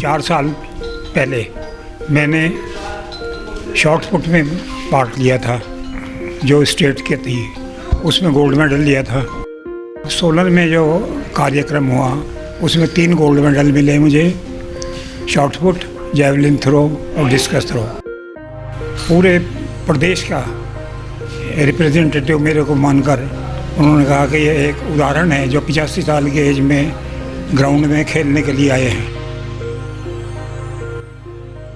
4 साल पहले मैंने शॉर्ट पुट में पार्ट लिया था, जो स्टेट के थी, उसमें गोल्ड मेडल लिया था। सोलन में जो कार्यक्रम हुआ उसमें 3 गोल्ड मेडल मिले मुझे, शॉर्ट पुट, जैवलिन थ्रो और डिस्कस थ्रो। पूरे प्रदेश का रिप्रेजेंटेटिव मेरे को मानकर उन्होंने कहा कि ये एक उदाहरण है जो 85 साल के एज में ग्राउंड में खेलने के लिए आए हैं।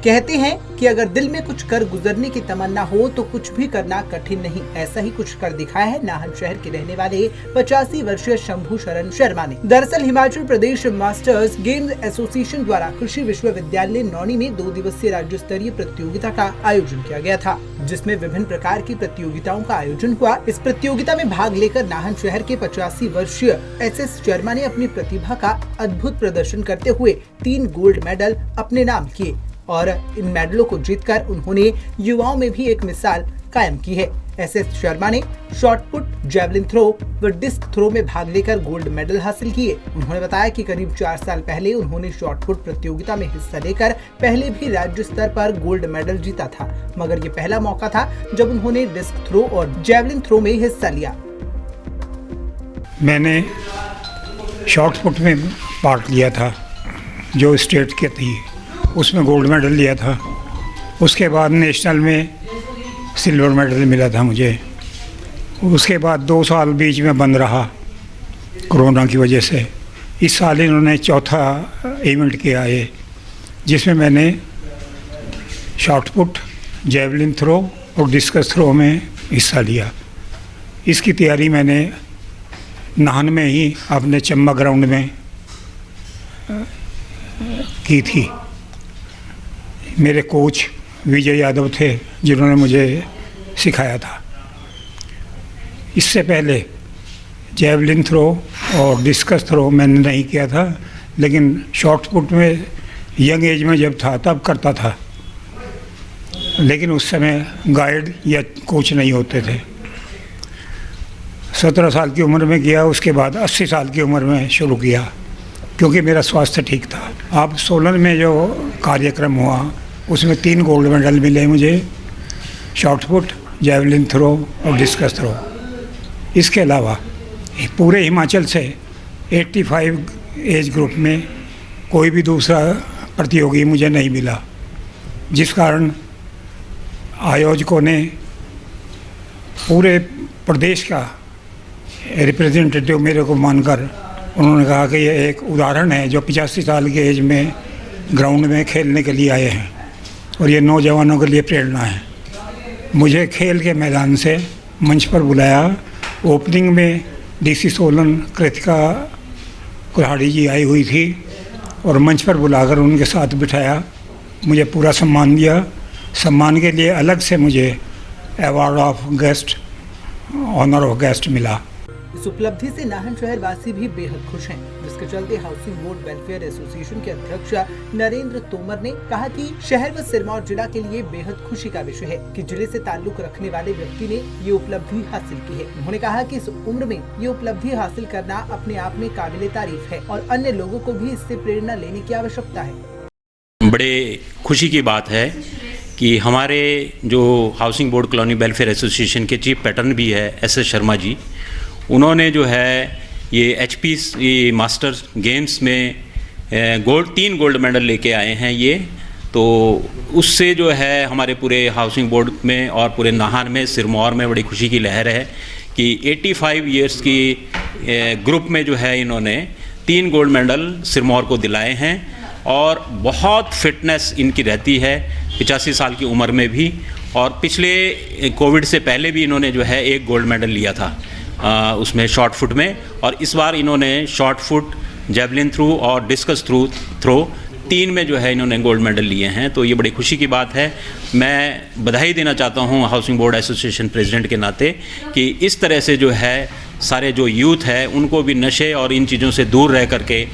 कहते हैं कि अगर दिल में कुछ कर गुजरने की तमन्ना हो तो कुछ भी करना कठिन नहीं। ऐसा ही कुछ कर दिखाया है नाहन शहर के रहने वाले 85 वर्षीय शंभू शरण शर्मा ने। दरअसल Himachal Pradesh masters games association द्वारा कृषि विश्वविद्यालय नौनी में 2 दिवसीय राज्य स्तरीय प्रतियोगिता का आयोजन किया गया था, जिसमें विभिन्न प्रकार की प्रतियोगिताओं का आयोजन हुआ। इस प्रतियोगिता में भाग लेकर नाहन शहर के 85 वर्षीय SS शर्मा ने अपनी प्रतिभा का अद्भुत प्रदर्शन करते हुए 3 गोल्ड मेडल अपने नाम किए और इन मेडलों को जीतकर उन्होंने युवाओं में भी एक मिसाल कायम की है। SS शर्मा ने शॉर्ट पुट, जैवलिन थ्रो व डिस्क थ्रो में भाग लेकर गोल्ड मेडल हासिल किए। उन्होंने बताया कि करीब 4 साल पहले उन्होंने शॉर्ट पुट प्रतियोगिता में हिस्सा लेकर पहले भी राज्य स्तर पर गोल्ड मेडल जीता था, मगर ये पहला मौका था जब उन्होंने डिस्क थ्रो और जैवलिन थ्रो में हिस्सा लिया। मैंने शॉर्ट पुट में पार्ट लिया था, जो स्टेट के थी, उसमें गोल्ड मेडल लिया था। उसके बाद नेशनल में सिल्वर मेडल मिला था मुझे। उसके बाद 2 साल बीच में बंद रहा कोरोना की वजह से। इस साल इन्होंने चौथा इवेंट किया है, जिसमें मैंने शॉर्ट पुट, जैवलिन थ्रो और डिस्कस थ्रो में हिस्सा लिया। इसकी तैयारी मैंने नाहन में ही अपने चम्बा ग्राउंड में की थी। मेरे कोच विजय यादव थे जिन्होंने मुझे सिखाया था। इससे पहले जैवलिन थ्रो और डिस्कस थ्रो मैंने नहीं किया था, लेकिन शॉर्ट पुट में यंग एज में जब था तब करता था, लेकिन उस समय गाइड या कोच नहीं होते थे। 17 साल की उम्र में किया, उसके बाद 80 साल की उम्र में शुरू किया, क्योंकि मेरा स्वास्थ्य ठीक था। अब सोलन में जो कार्यक्रम हुआ उसमें 3 गोल्ड मेडल मिले मुझे, शॉर्ट पुट, जैवलिन थ्रो और डिस्कस थ्रो। इसके अलावा पूरे हिमाचल से 85 एज ग्रुप में कोई भी दूसरा प्रतियोगी मुझे नहीं मिला, जिस कारण आयोजकों ने पूरे प्रदेश का रिप्रेजेंटेटिव मेरे को मानकर उन्होंने कहा कि ये एक उदाहरण है जो 85 साल के एज में ग्राउंड में खेलने के लिए आए हैं और ये नौजवानों के लिए प्रेरणा है। मुझे खेल के मैदान से मंच पर बुलाया। ओपनिंग में DC सोलन कृतिका कुल्हाड़ी जी आई हुई थी और मंच पर बुलाकर उनके साथ बिठाया, मुझे पूरा सम्मान दिया। सम्मान के लिए अलग से मुझे award of guest, honour of guest मिला। इस उपलब्धि से नाहन शहर वासी भी बेहद खुश हैं, जिसके चलते हाउसिंग बोर्ड वेलफेयर एसोसिएशन के अध्यक्ष नरेंद्र तोमर ने कहा कि शहर व सिरमौर जिला के लिए बेहद खुशी का विषय है कि जिले से ताल्लुक रखने वाले व्यक्ति ने ये उपलब्धि हासिल की है। उन्होंने कहा कि इस उम्र में ये उपलब्धि हासिल करना अपने आप में काबिले तारीफ है और अन्य लोगों को भी इससे प्रेरणा लेने की आवश्यकता है। बड़े खुशी की बात है कि हमारे जो housing board colony welfare association के चीफ पैटर्न भी है SS शर्मा जी, उन्होंने जो है ये HP मास्टर्स गेम्स में 3 गोल्ड मेडल लेके आए हैं ये। तो उससे जो है हमारे पूरे हाउसिंग बोर्ड में और पूरे नाहन में, सिरमौर में बड़ी खुशी की लहर है कि 85 इयर्स की ग्रुप में जो है इन्होंने 3 गोल्ड मेडल सिरमौर को दिलाए हैं और बहुत फिटनेस इनकी रहती है 85 साल की उम्र में भी। और पिछले कोविड से पहले भी इन्होंने जो है 1 गोल्ड मेडल लिया था उसमें शॉर्ट फुट में, और इस बार इन्होंने शॉर्ट फुट, जैवलिन थ्रो और डिस्कस थ्रो 3 में जो है इन्होंने गोल्ड मेडल लिए हैं। तो ये बड़ी खुशी की बात है। मैं बधाई देना चाहता हूँ हाउसिंग बोर्ड एसोसिएशन प्रेसिडेंट के नाते कि इस तरह से जो है सारे जो यूथ है उनको भी नशे और इन चीज़ों से दूर रह करके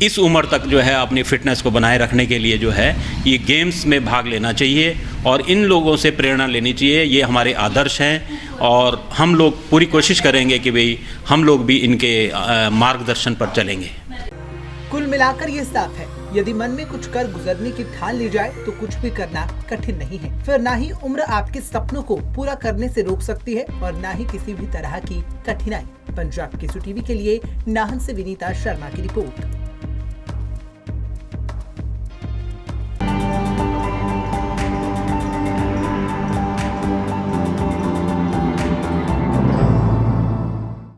इस उम्र तक जो है अपनी फ़िटनेस को बनाए रखने के लिए जो है ये गेम्स में भाग लेना चाहिए और इन लोगों से प्रेरणा लेनी चाहिए। ये हमारे आदर्श हैं और हम लोग पूरी कोशिश करेंगे कि भाई हम लोग भी इनके मार्गदर्शन पर चलेंगे। कुल मिलाकर ये साफ है यदि मन में कुछ कर गुजरने की ठान ली जाए तो कुछ भी करना कठिन नहीं है। फिर ना ही उम्र आपके सपनों को पूरा करने से रोक सकती है और ना ही किसी भी तरह की कठिनाई। पंजाब केसरी टीवी के लिए नाहन से विनीता शर्मा की रिपोर्ट।